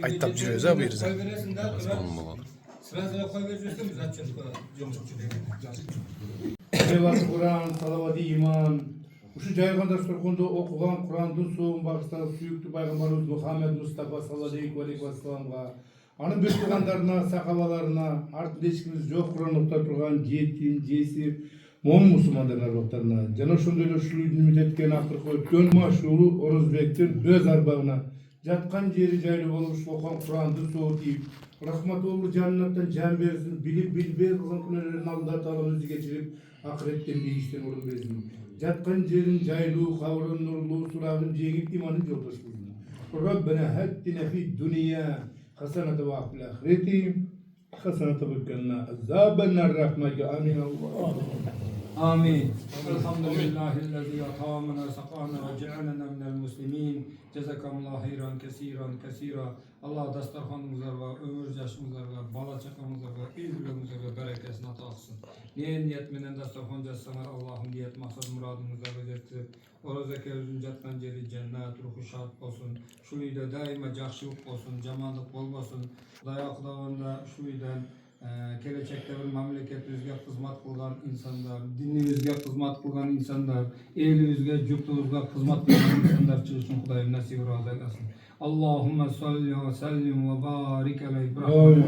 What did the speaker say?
Aytap жүрөбүz а бuyursa. Sırasıyla koy vereceksin biz açacağız. Eyvallah Kur'an, salavat iman. Uşu jayganda sorkunda okugan Kur'andın soğun bağışta suyuktu Peygamberimiz Muhammed Mustafa sallallahu aleyhi ve sellem'ga anın büyükleganlarına, sakabalarına, artık eşkimiz yok Kur'anlıkta turgan yetim, jesir, mom musulmanların arvaqlarına, jana şondayla şulu ümit etken akırkı ötken maşulu Oruzbek'tin öz arbağına, jatkan jeri jaylı boluş okugan Kur'an'dı soğut deyip, rahmatullu cennetten can versin, bilip bilbey kılın künelerin aldığında talımızı geçirip, ahiretten bir işten olun bezin. Jatkan jerin jaylı, kavrun nurlu, surağın jegip imanın yoldaş bulun. Rabbena haddina fi dünya hasanata ve afil ahireti hasanata ve kenna azabennar rahmaki amin Allah. آمين الحمد لله الذي أطعمنا وسقانا وجعلنا من المسلمين جزاكم الله خيرا كثيرا Allah dastarxanımızlarga, ömür yaşımızlarga, bala çakamızlarga, ilgilerimizlarga berekesini ataksın. Niyet menen dastarxan jassanar Allah'ın niyet maksat muradımızlarga jetkizip, orazaki özün jatkan jeri cennet, ruhu şad bolsun. Şu uyda daima jakşılık bolsun, jamanlık bolmasın. Dayaqlaganda şu uydan gelecekte bir memleketimizge hizmet kılgan insanlar, dinimizge hizmet kılgan insanlar, elimizge, yurtumuzga hizmet kılgan insanlar çıkışın Kudayım nasip razı eylesin. Allahümme salli ve sellim ve barik ala İbrahim.